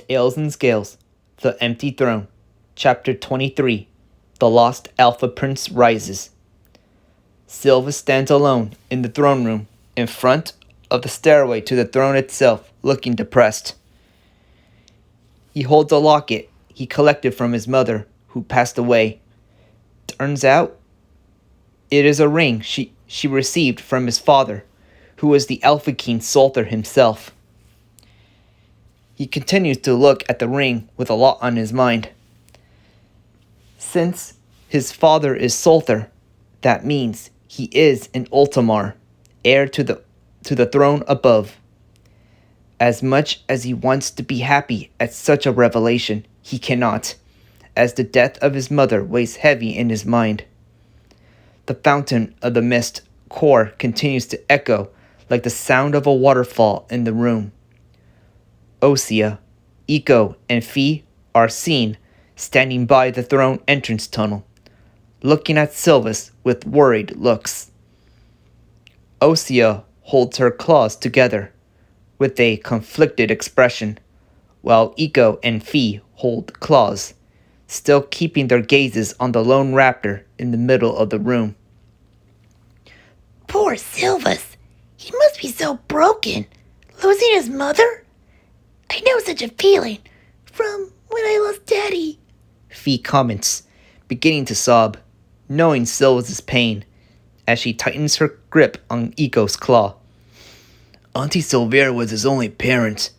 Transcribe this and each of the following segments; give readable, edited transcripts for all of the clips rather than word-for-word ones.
Tails and Scales, The Empty Throne, Chapter 23, The Lost Alpha Prince Rises. Silvus stands alone in the throne room, in front of the stairway to the throne itself, looking depressed. He holds a locket he collected from his mother, who passed away. Turns out, it is a ring she received from his father, who was the Alpha King Sulthur himself. He continues to look at the ring with a lot on his mind. Since his father is Sulthur, that means he is an Ultimar, heir to the throne above. As much as he wants to be happy at such a revelation, he cannot, as the death of his mother weighs heavy in his mind. The fountain of the mist core continues to echo like the sound of a waterfall in the room. Osea, Eiko, and Fi are seen standing by the throne entrance tunnel, looking at Silvus with worried looks. Osea holds her claws together with a conflicted expression, while Eiko and Fi hold claws, still keeping their gazes on the lone raptor in the middle of the room. Poor Silvus. He must be so broken. Losing his mother? I know such a feeling from when I lost Daddy. Fi comments, beginning to sob, knowing Silvus' pain, as she tightens her grip on Eiko's claw. Auntie Silvera was his only parent.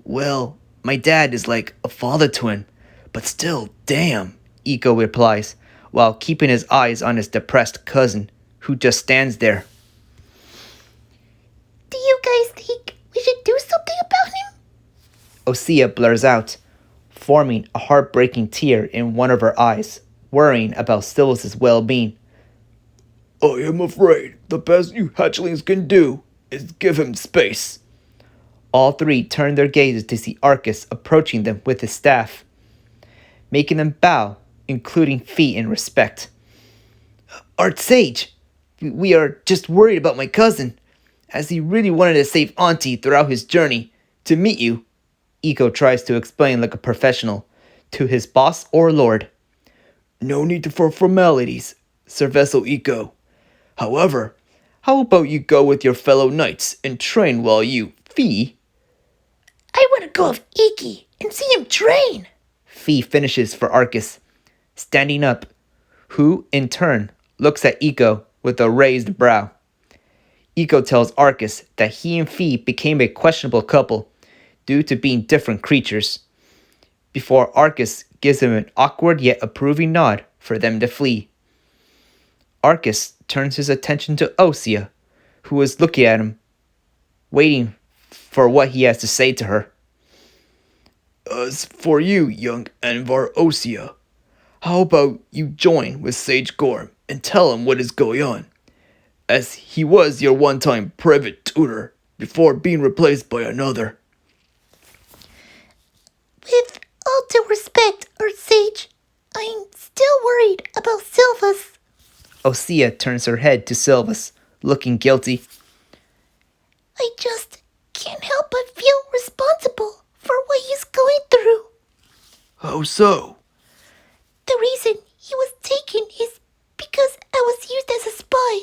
Well, my dad is like a father to him, but still, damn, Eiko replies, while keeping his eyes on his depressed cousin, who just stands there. Do you guys think we should do something about him? Osea blurs out, forming a heartbreaking tear in one of her eyes, worrying about Silvus' well-being. I am afraid the best you hatchlings can do is give him space. All three turn their gazes to see Arcus approaching them with his staff, making them bow, including Fi in respect. Art Sage, we are just worried about my cousin, as he really wanted to save Auntie throughout his journey to meet you. Eiko tries to explain like a professional to his boss or lord. No need for formalities, Sir Vessel Eiko. However, how about you go with your fellow knights and train while you, Fi? I want to go with Iki and see him train. Fi finishes for Arcus, standing up, who, in turn, looks at Eiko with a raised brow. Eiko tells Arcus that he and Fi became a questionable couple due to being different creatures, before Arcus gives him an awkward yet approving nod for them to flee. Arcus turns his attention to Osea, who is looking at him, waiting for what he has to say to her. As for you, young Anvar Osea, how about you join with Sage Gorm and tell him what is going on, as he was your one-time private tutor before being replaced by another. With all due respect, Earth Sage, I'm still worried about Silvus. Osea turns her head to Silvus, looking guilty. I just can't help but feel responsible for what he's going through. How so? The reason he was taken is because I was used as a spy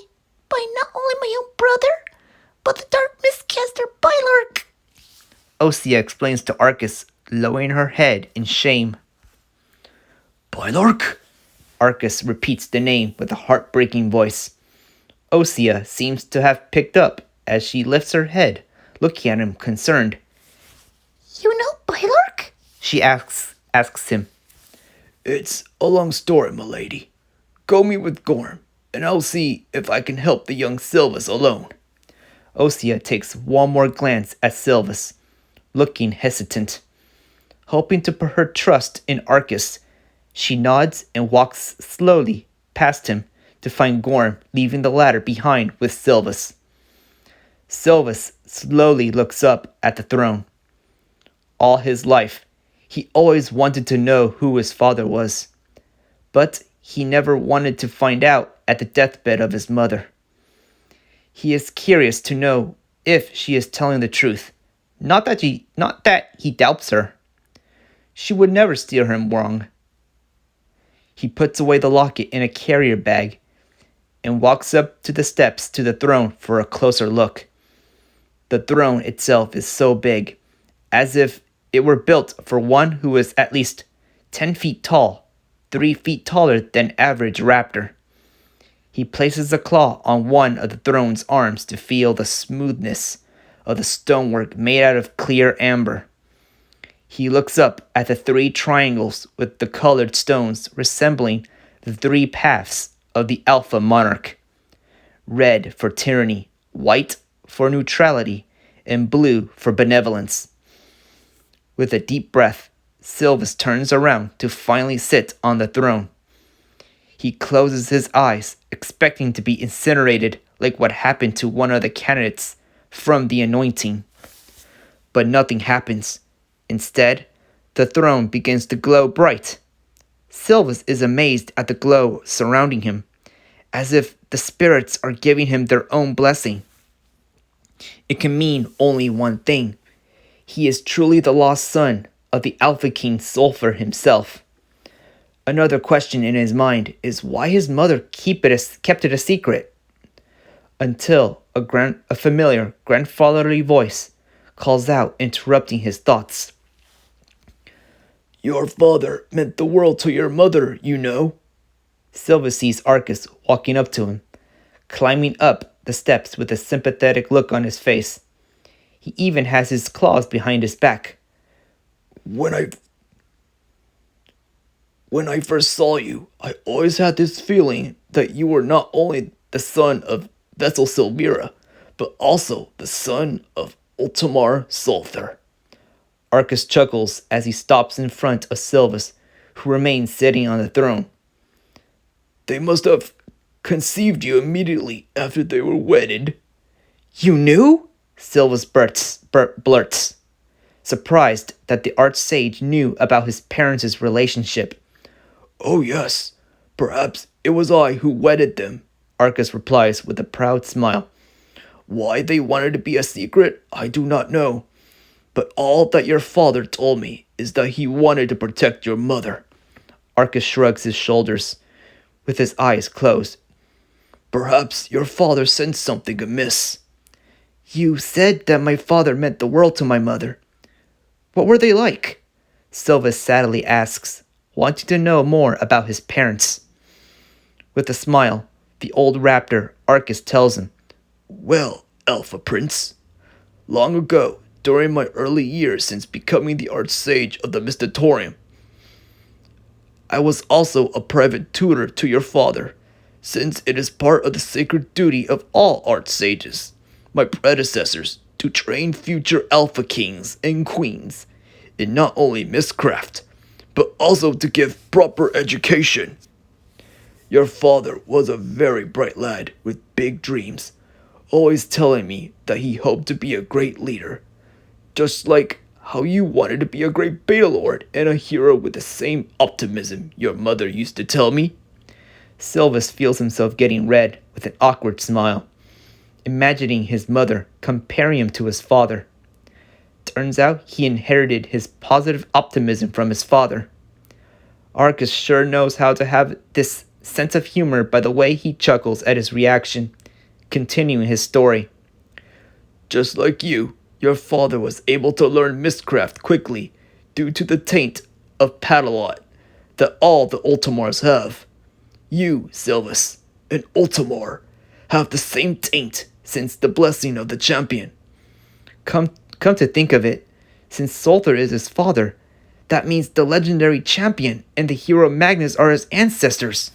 by not only my own brother, but the Dark Mistcaster Bylark. Osea explains to Arcus, lowering her head in shame. Bylark? Arcus repeats the name with a heartbreaking voice. Osea seems to have picked up as she lifts her head, looking at him concerned. You know Bylark? She asks him. It's a long story, milady. Go meet with Gorm, and I'll see if I can help the young Silvus alone. Osea takes one more glance at Silvus, looking hesitant. Hoping to put her trust in Arcus, she nods and walks slowly past him to find Gorm leaving the ladder behind with Silvus. Silvus slowly looks up at the throne. All his life, he always wanted to know who his father was, but he never wanted to find out at the deathbed of his mother. He is curious to know if she is telling the truth, not that he doubts her. She would never steer him wrong. He puts away the locket in a carrier bag and walks up to the steps to the throne for a closer look. The throne itself is so big, as if it were built for one who is at least 10 feet tall, 3 feet taller than average raptor. He places a claw on one of the throne's arms to feel the smoothness of the stonework made out of clear amber. He looks up at the 3 triangles with the colored stones resembling the 3 paths of the Alpha Monarch. Red for tyranny, white for neutrality, and blue for benevolence. With a deep breath, Silvus turns around to finally sit on the throne. He closes his eyes, expecting to be incinerated like what happened to one of the candidates from the anointing. But nothing happens. Instead, the throne begins to glow bright. Silvus is amazed at the glow surrounding him, as if the spirits are giving him their own blessing. It can mean only one thing. He is truly the lost son of the Alpha King Sulfur himself. Another question in his mind is why his mother kept it a secret. Until a familiar grandfatherly voice calls out, interrupting his thoughts. Your father meant the world to your mother, you know. Silvus sees Arcus walking up to him, climbing up the steps with a sympathetic look on his face. He even has his claws behind his back. When I first saw you, I always had this feeling that you were not only the son of Vessel Silvira, but also the son of Ultimar Sulthur. Arcus chuckles as he stops in front of Silvus, who remains sitting on the throne. They must have conceived you immediately after they were wedded. You knew? Silvus blurts, surprised that the archsage knew about his parents' relationship. Oh yes, perhaps it was I who wedded them, Arcus replies with a proud smile. Why they wanted to be a secret, I do not know. But all that your father told me is that he wanted to protect your mother. Arcus shrugs his shoulders, with his eyes closed. Perhaps your father sensed something amiss. You said that my father meant the world to my mother. What were they like? Silvus sadly asks, wanting to know more about his parents. With a smile, the old raptor Arcus tells him. Well, Alpha Prince, long ago, during my early years since becoming the Archsage of the Mystatorium, I was also a private tutor to your father, since it is part of the sacred duty of all Archsages, my predecessors, to train future Alpha Kings and Queens in not only Mistcraft, but also to give proper education. Your father was a very bright lad with big dreams, always telling me that he hoped to be a great leader, just like how you wanted to be a great Beta Lord and a hero with the same optimism your mother used to tell me. Silvus feels himself getting red with an awkward smile, imagining his mother comparing him to his father. Turns out he inherited his positive optimism from his father. Arcus sure knows how to have this sense of humor by the way he chuckles at his reaction, continuing his story. Just like you, your father was able to learn Mistcraft quickly due to the taint of Padalot that all the Ultimars have. You, Silvus, and Ultimar have the same taint since the blessing of the champion. Come to think of it, since Sulthur is his father, that means the legendary champion and the hero Magnus are his ancestors.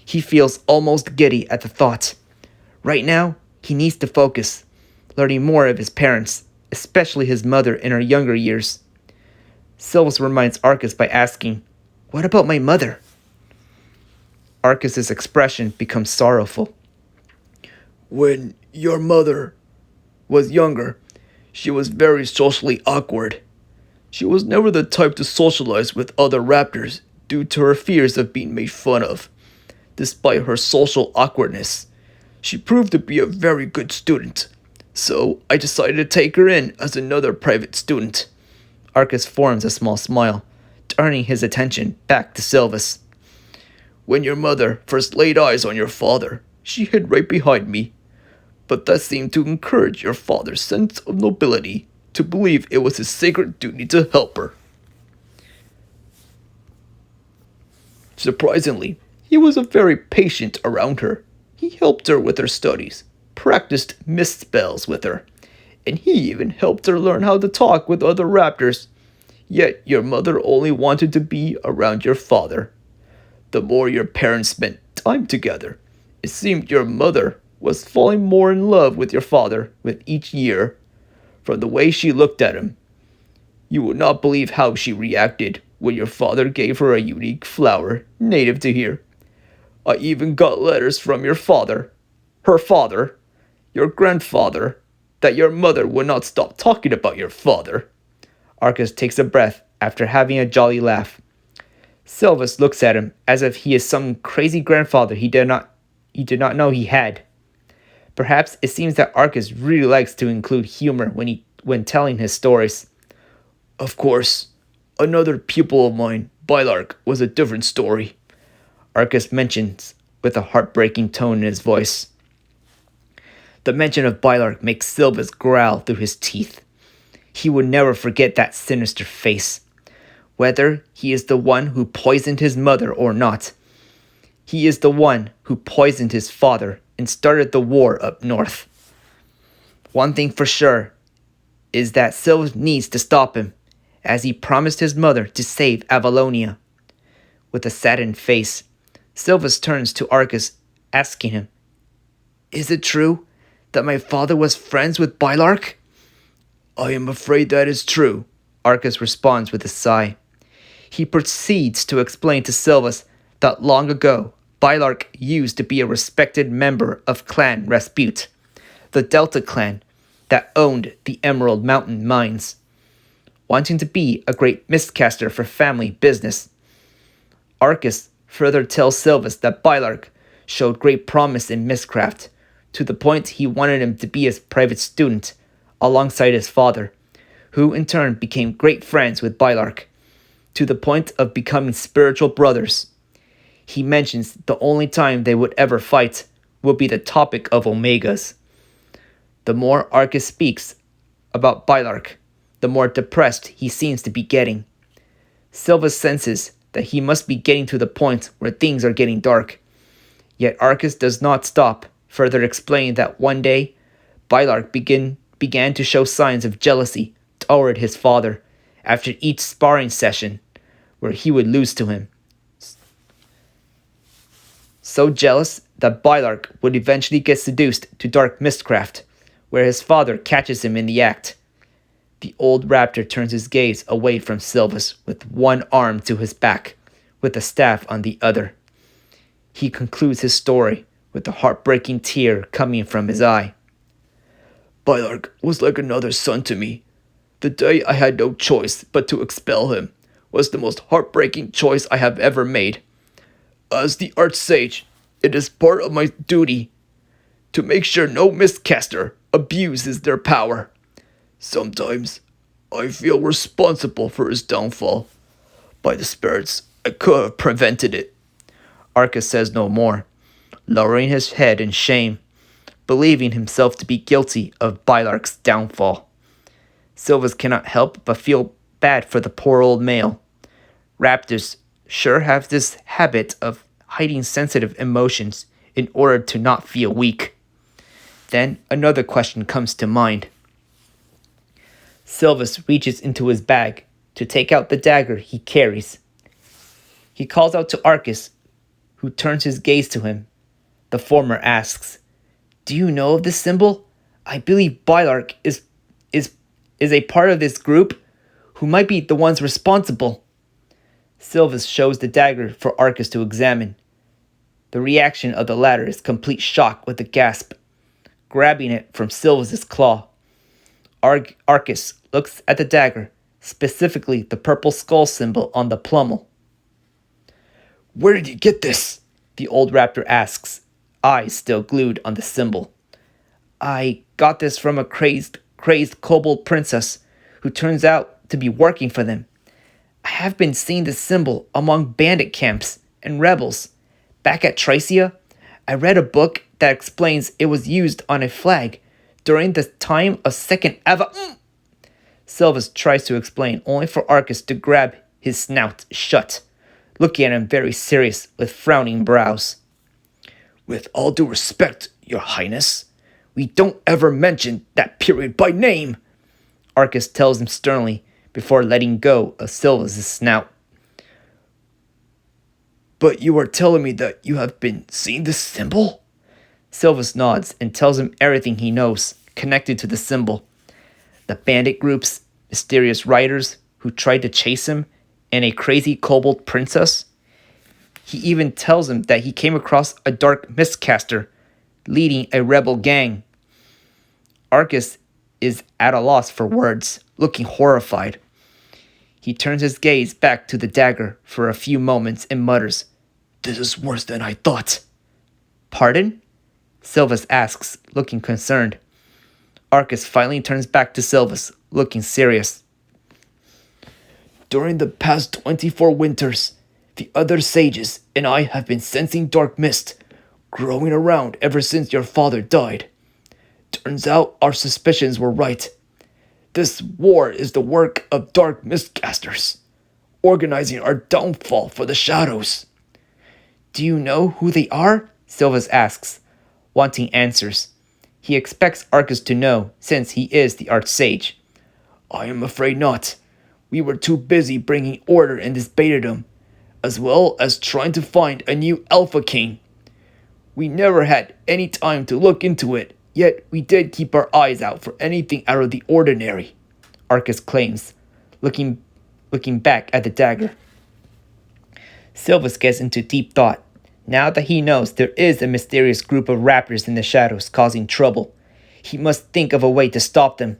He feels almost giddy at the thought. Right now, he needs to focus, learning more of his parents, especially his mother in her younger years. Silvus reminds Arcus by asking, "What about my mother?" Arcus's expression becomes sorrowful. When your mother was younger, she was very socially awkward. She was never the type to socialize with other raptors due to her fears of being made fun of. Despite her social awkwardness, she proved to be a very good student, so I decided to take her in as another private student. Arcus forms a small smile, turning his attention back to Silvus. When your mother first laid eyes on your father, she hid right behind me. But that seemed to encourage your father's sense of nobility, to believe it was his sacred duty to help her. Surprisingly, he was a very patient around her. He helped her with her studies, practiced mist spells with her, and he even helped her learn how to talk with other raptors. Yet your mother only wanted to be around your father. The more your parents spent time together, it seemed your mother was falling more in love with your father with each year. From the way she looked at him, you would not believe how she reacted when your father gave her a unique flower native to here. I even got letters from your father, her father, your grandfather, that your mother would not stop talking about your father. Arcus takes a breath after having a jolly laugh. Silvus looks at him as if he is some crazy grandfather he did not know he had. Perhaps it seems that Arcus really likes to include humor when telling his stories. Of course, another pupil of mine, Bylark, was a different story, Arcus mentions with a heartbreaking tone in his voice. The mention of Bylark makes Silvus growl through his teeth. He would never forget that sinister face. Whether he is the one who poisoned his mother or not, he is the one who poisoned his father and started the war up north. One thing for sure is that Silvus needs to stop him, as he promised his mother to save Avalonia. With a saddened face, Silvus turns to Arcus, asking him, "Is it true that my father was friends with Bylark?" I am afraid that is true, Arcus responds with a sigh. He proceeds to explain to Silvus that long ago, Bylark used to be a respected member of Clan Raspute, the Delta clan that owned the Emerald Mountain mines, wanting to be a great mistcaster for family business. Arcus further tells Silvus that Bylark showed great promise in mistcraft, to the point he wanted him to be his private student alongside his father, who in turn became great friends with Bylark, to the point of becoming spiritual brothers. He mentions the only time they would ever fight will be the topic of Omegas. The more Arcus speaks about Bylark, the more depressed he seems to be getting. Silvus senses that he must be getting to the point where things are getting dark. Yet Arcus does not stop, further explaining that one day, Bylark began to show signs of jealousy toward his father after each sparring session, where he would lose to him. So jealous that Bylark would eventually get seduced to dark mistcraft, where his father catches him in the act. The old raptor turns his gaze away from Silvus with one arm to his back, with a staff on the other. He concludes his story with a heartbreaking tear coming from his eye. Bylark was like another son to me. The day I had no choice but to expel him was the most heartbreaking choice I have ever made. As the Archsage, it is part of my duty to make sure no mistcaster abuses their power. Sometimes I feel responsible for his downfall. By the spirits, I could have prevented it. Arcus says no more, lowering his head in shame, believing himself to be guilty of Bylark's downfall. Silvus cannot help but feel bad for the poor old male. Raptors sure have this habit of hiding sensitive emotions in order to not feel weak. Then another question comes to mind. Silvus reaches into his bag to take out the dagger he carries. He calls out to Arcus, who turns his gaze to him. The former asks, "Do you know of this symbol? I believe Bylark is a part of this group who might be the ones responsible." Silvus shows the dagger for Arcus to examine. The reaction of the latter is complete shock with a gasp, grabbing it from Silvus's claw. Arcus looks at the dagger, specifically the purple skull symbol on the pommel. "Where did you get this?" the old raptor asks, eyes still glued on the symbol. "I got this from a crazed kobold princess who turns out to be working for them. I have been seeing this symbol among bandit camps and rebels. Back at Tricia, I read a book that explains it was used on a flag during the time of Second Silvus tries to explain, only for Arcus to grab his snout shut, looking at him very serious with frowning brows. With all due respect, Your Highness, we don't ever mention that period by name, Arcus tells him sternly before letting go of Silvus' snout. But you are telling me that you have been seeing this symbol? Silvus nods and tells him everything he knows connected to the symbol. The bandit groups, mysterious riders who tried to chase him, and a crazy kobold princess. He even tells him that he came across a dark mistcaster leading a rebel gang. Arcus is at a loss for words, looking horrified. He turns his gaze back to the dagger for a few moments and mutters, "This is worse than I thought." "Pardon?" Silvus asks, looking concerned. Arcus finally turns back to Silvus, looking serious. "During the past 24 winters, the other sages and I have been sensing dark mist growing around ever since your father died. Turns out our suspicions were right. This war is the work of dark mistcasters, organizing our downfall for the shadows." "Do you know who they are?" Silvus asks, wanting answers. He expects Arcus to know, since he is the Archsage. "I am afraid not. We were too busy bringing order in this Betadom, as well as trying to find a new Alpha King. We never had any time to look into it, yet we did keep our eyes out for anything out of the ordinary," Arcus claims, looking back at the dagger. Silvus gets into deep thought. Now that he knows there is a mysterious group of raptors in the shadows causing trouble, he must think of a way to stop them.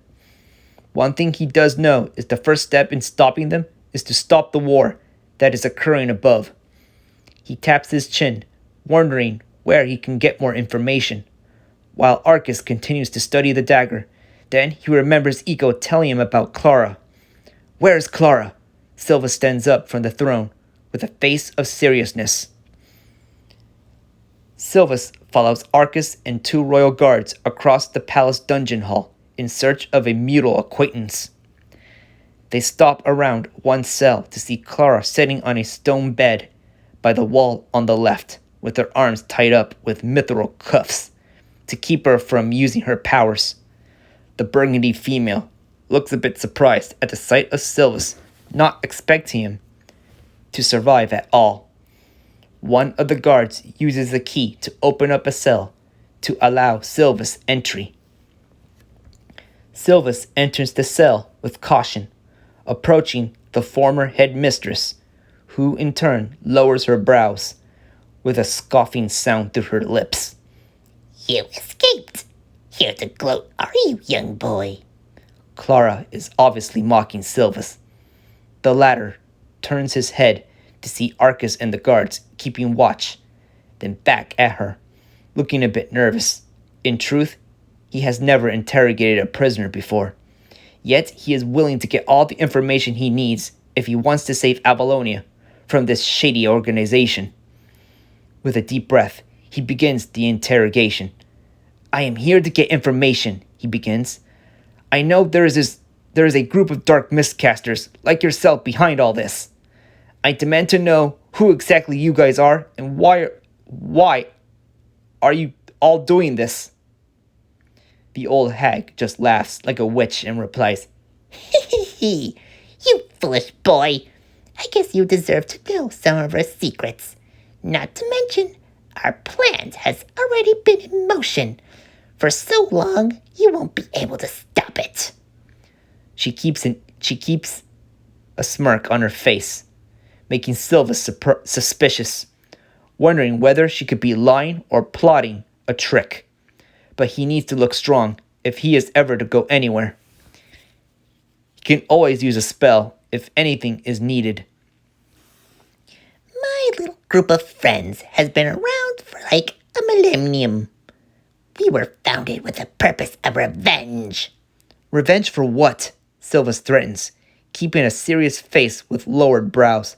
One thing he does know is the first step in stopping them is to stop the war that is occurring above. He taps his chin, wondering where he can get more information, while Arcus continues to study the dagger. Then he remembers Eco telling him about Clara. "Where is Clara?" Silva stands up from the throne with a face of seriousness. Silvus follows Arcus and 2 royal guards across the palace dungeon hall in search of a mutual acquaintance. They stop around one cell to see Clara sitting on a stone bed by the wall on the left, with her arms tied up with mithril cuffs to keep her from using her powers. The burgundy female looks a bit surprised at the sight of Silvus, not expecting him to survive at all. One of the guards uses a key to open up a cell to allow Silvus entry. Silvus enters the cell with caution, approaching the former headmistress, who in turn lowers her brows with a scoffing sound through her lips. You escaped. Here to gloat, are you, young boy? Clara is obviously mocking Silvus. The latter turns his head to see Arcus and the guards keeping watch, then back at her, looking a bit nervous. In truth, he has never interrogated a prisoner before. Yet he is willing to get all the information he needs if he wants to save Avalonia from this shady organization. With a deep breath, he begins the interrogation. "I am here to get information," he begins. "I know there is a group of dark mistcasters like yourself behind all this. I demand to know who exactly you guys are and why are you all doing this?" The old hag just laughs like a witch and replies, You foolish boy. I guess you deserve to know some of our secrets. Not to mention, our plan has already been in motion. For so long, you won't be able to stop it. She keeps a smirk on her face, making Silvus suspicious, wondering whether she could be lying or plotting a trick. But he needs to look strong if he is ever to go anywhere. He can always use a spell if anything is needed. My little group of friends has been around for like a millennium. We were founded with the purpose of revenge. Revenge for what? Silvus threatens, keeping a serious face with lowered brows,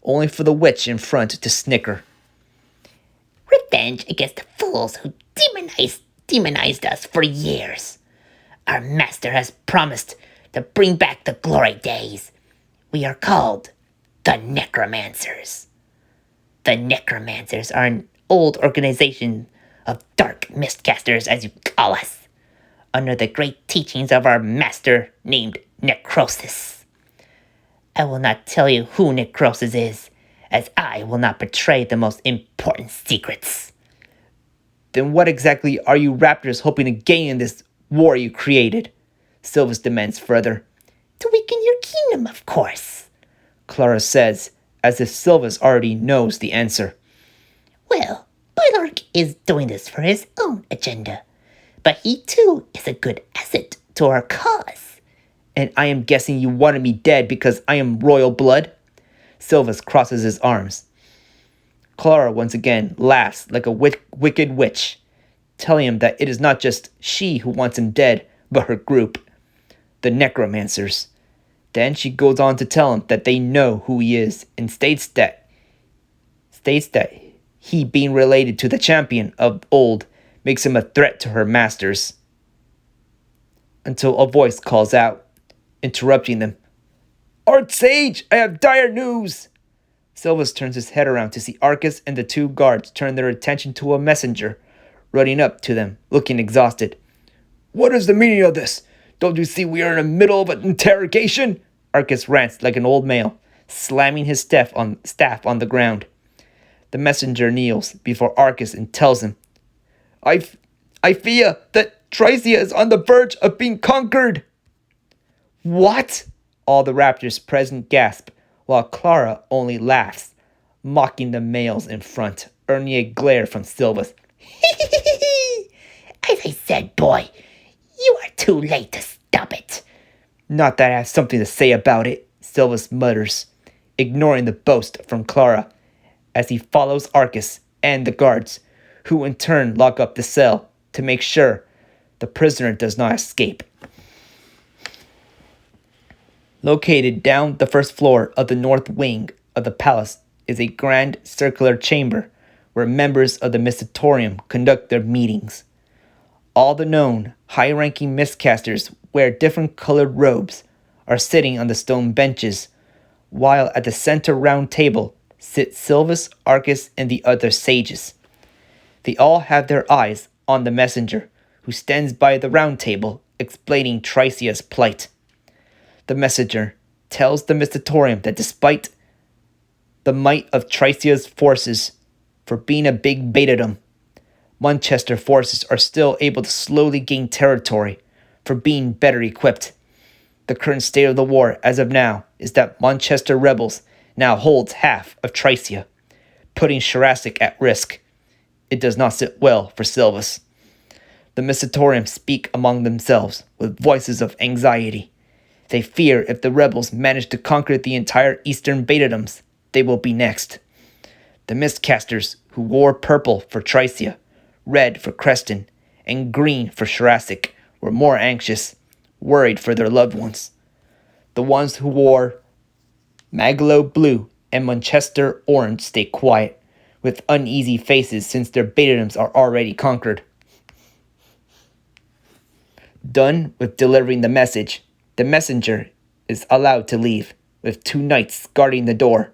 only for the witch in front to snicker. Revenge against the fools who demonized us for years. Our master has promised to bring back the glory days. We are called the Necromancers. The Necromancers are an old organization of dark mistcasters, as you call us, under the great teachings of our master named Necrosis. I will not tell you who Necrosis is, as I will not betray the most important secrets. Then what exactly are you raptors hoping to gain in this war you created? Silvus demands further. To weaken your kingdom, of course, Clara says, as if Silvus already knows the answer. Well, Bylark is doing this for his own agenda, but he too is a good asset to our cause. And I am guessing you wanted me dead because I am royal blood? Silvus crosses his arms. Clara once again laughs like a wicked witch, telling him that it is not just she who wants him dead, but her group, the Necromancers. Then she goes on to tell him that they know who he is and states that he being related to the champion of old makes him a threat to her masters. Until a voice calls out, interrupting them. Archsage, I have dire news! Silvus turns his head around to see Arcus and the two guards turn their attention to a messenger, running up to them, looking exhausted. What is the meaning of this? Don't you see we are in the middle of an interrogation? Arcus rants like an old male, slamming his staff on the ground. The messenger kneels before Arcus and tells him, I fear that Tricia is on the verge of being conquered. What? All the raptors present gasp, while Clara only laughs, mocking the males in front, earning a glare from Silvus. As I said, boy, you are too late to stop it. Not that I have something to say about it, Silvus mutters, ignoring the boast from Clara, as he follows Arcus and the guards, who in turn lock up the cell to make sure the prisoner does not escape. Located down the first floor of the north wing of the palace is a grand circular chamber where members of the Mystatorium conduct their meetings. All the known high-ranking miscasters wear different colored robes, are sitting on the stone benches, while at the center round table sit Silvus, Arcus, and the other sages. They all have their eyes on the messenger, who stands by the round table explaining Tricia's plight. The messenger tells the Mystatorium that despite the might of Tricia's forces for being a big betadom, Manchester forces are still able to slowly gain territory for being better equipped. The current state of the war as of now is that Manchester rebels now holds half of Tricia, putting Jurassic at risk. It does not sit well for Silvus. The Mystatorium speak among themselves with voices of anxiety. They fear if the rebels manage to conquer the entire eastern betadoms, they will be next. The Mistcasters, who wore purple for Tricia, red for Creston, and green for Jurassic, were more anxious, worried for their loved ones. The ones who wore Maglo blue and Manchester orange stay quiet, with uneasy faces since their betadoms are already conquered. Done with delivering the message, the messenger is allowed to leave, with two knights guarding the door,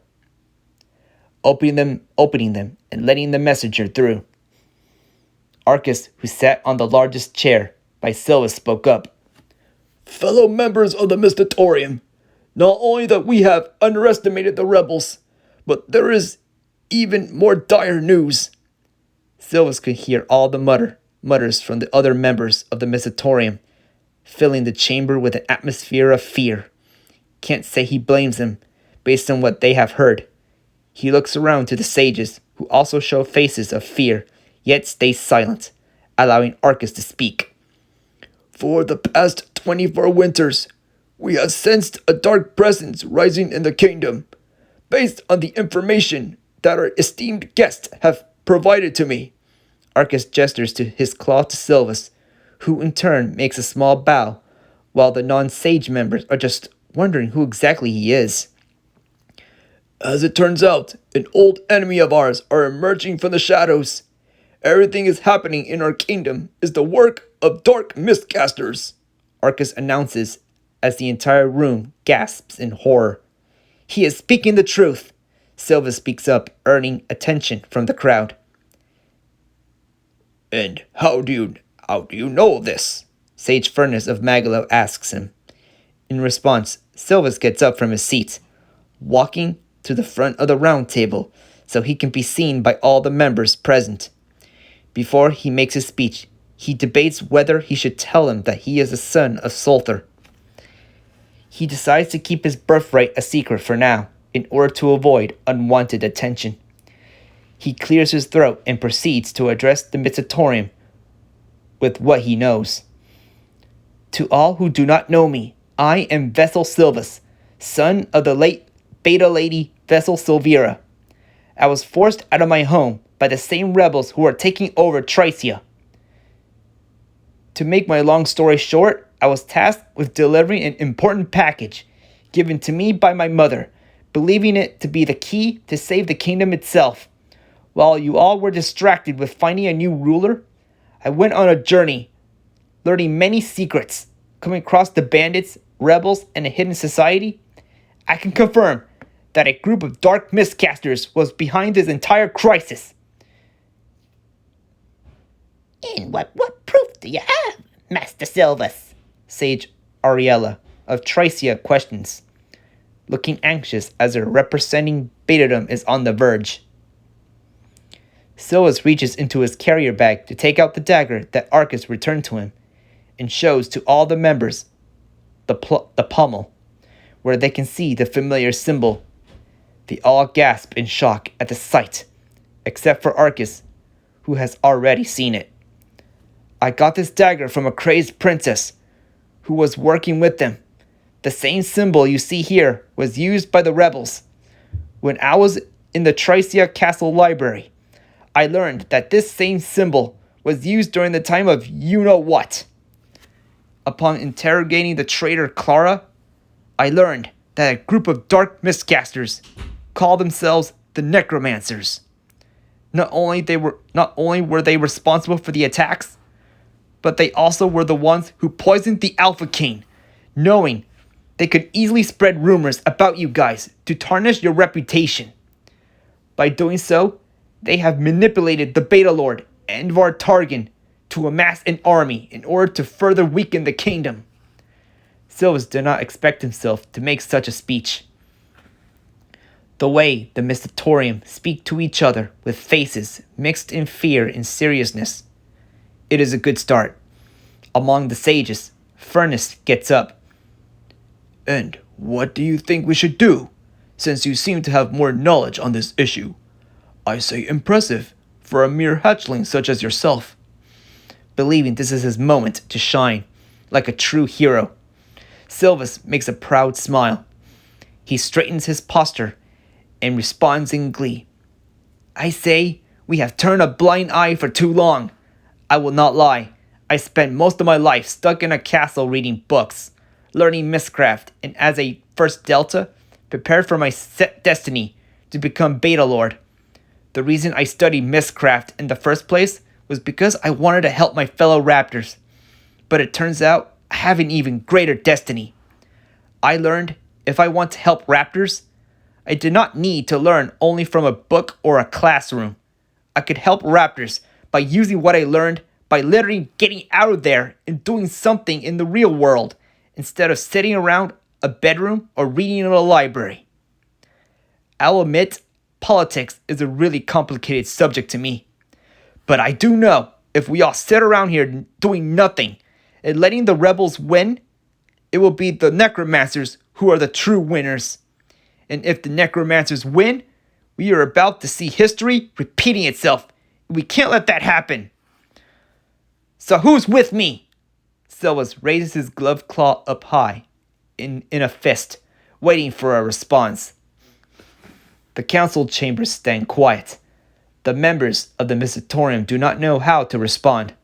opening them, and letting the messenger through. Arcus, who sat on the largest chair by Silvus, spoke up. Fellow members of the Mystatorium, not only that we have underestimated the rebels, but there is even more dire news. Silvus could hear all the mutters from the other members of the Mystatorium, filling the chamber with an atmosphere of fear. Can't say he blames them, based on what they have heard. He looks around to the sages, who also show faces of fear, yet stay silent, allowing Arcus to speak. For the past 24 winters, we have sensed a dark presence rising in the kingdom, based on the information that our esteemed guests have provided to me. Arcus gestures to his claw to Silvus, who in turn makes a small bow, while the non-sage members are just wondering who exactly he is. As it turns out, an old enemy of ours are emerging from the shadows. Everything is happening in our kingdom is the work of dark mistcasters, Arcus announces as the entire room gasps in horror. He is speaking the truth. Silvus speaks up, earning attention from the crowd. And how do you know this? Sage Furnace of Magalo asks him. In response, Silvus gets up from his seat, walking to the front of the round table so he can be seen by all the members present. Before he makes his speech, he debates whether he should tell him that he is the son of Sulthur. He decides to keep his birthright a secret for now, in order to avoid unwanted attention. He clears his throat and proceeds to address the Mitatorium with what he knows. To all who do not know me, I am Vessel Silvus, son of the late Beta Lady Vessel Silvira. I was forced out of my home by the same rebels who are taking over Tricia. To make my long story short, I was tasked with delivering an important package given to me by my mother, believing it to be the key to save the kingdom itself. While you all were distracted with finding a new ruler, I went on a journey, learning many secrets, coming across the bandits, rebels, and a hidden society. I can confirm that a group of dark mistcasters was behind this entire crisis. And what proof do you have, Master Silvus? Sage Ariella of Tricia questions, looking anxious as her representing Betadom is on the verge. Silvus reaches into his carrier bag to take out the dagger that Arcus returned to him, and shows to all the members the pommel, where they can see the familiar symbol. They all gasp in shock at the sight, except for Arcus, who has already seen it. I got this dagger from a crazed princess who was working with them. The same symbol you see here was used by the rebels. When I was in the Tricia Castle Library, I learned that this same symbol was used during the time of you-know-what. Upon interrogating the traitor Clara, I learned that a group of dark mistcasters call themselves the Necromancers. Not only were they responsible for the attacks, but they also were the ones who poisoned the Alpha King, knowing they could easily spread rumors about you guys to tarnish your reputation. By doing so, they have manipulated the Beta Lord, Envar Targan, to amass an army in order to further weaken the kingdom. Silvus did not expect himself to make such a speech. The way the Mystatorium speak to each other with faces mixed in fear and seriousness. It is a good start. Among the sages, Furnace gets up. And what do you think we should do, since you seem to have more knowledge on this issue? I say impressive, for a mere hatchling such as yourself. Believing this is his moment to shine, like a true hero, Silvus makes a proud smile. He straightens his posture and responds in glee. I say, we have turned a blind eye for too long. I will not lie. I spent most of my life stuck in a castle reading books, learning mistcraft, and as a first Delta, prepared for my set destiny to become Beta Lord. The reason I studied mistcraft in the first place was because I wanted to help my fellow Raptors. But it turns out I have an even greater destiny. I learned if I want to help Raptors, I did not need to learn only from a book or a classroom. I could help Raptors by using what I learned by literally getting out of there and doing something in the real world instead of sitting around a bedroom or reading in a library. I'll admit, politics is a really complicated subject to me. But I do know if we all sit around here doing nothing and letting the rebels win, it will be the Necromancers who are the true winners. And if the Necromancers win, we are about to see history repeating itself. We can't let that happen. So who's with me? Silvus raises his gloved claw up high in a fist, waiting for a response. The council chambers stand quiet. The members of the Mystatorium do not know how to respond.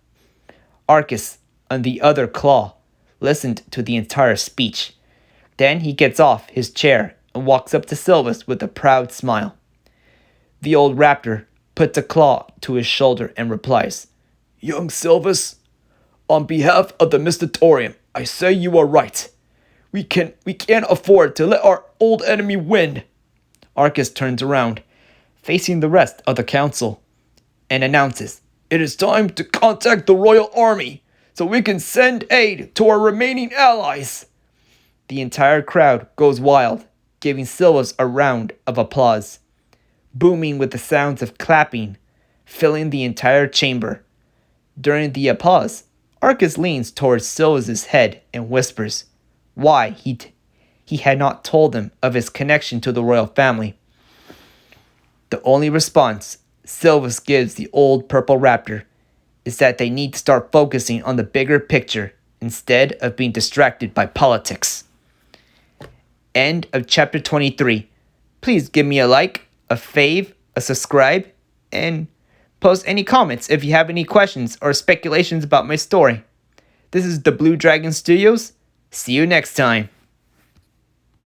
Arcus and the other claw listened to the entire speech. Then he gets off his chair and walks up to Silvus with a proud smile. The old raptor puts a claw to his shoulder and replies, Young Silvus, on behalf of the Mystatorium, I say you are right. We can't afford to let our old enemy win. Arcus turns around, facing the rest of the council, and announces, It is time to contact the royal army so we can send aid to our remaining allies. The entire crowd goes wild, giving Silvus a round of applause, booming with the sounds of clapping, filling the entire chamber. During the applause, Arcus leans towards Silvus's head and whispers why he had not told them of his connection to the royal family. The only response Silvus gives the old purple raptor is that they need to start focusing on the bigger picture instead of being distracted by politics. End of chapter 23. Please give me a like, a fave, a subscribe, and post any comments if you have any questions or speculations about my story. This is the Blue Dragon Studios. See you next time.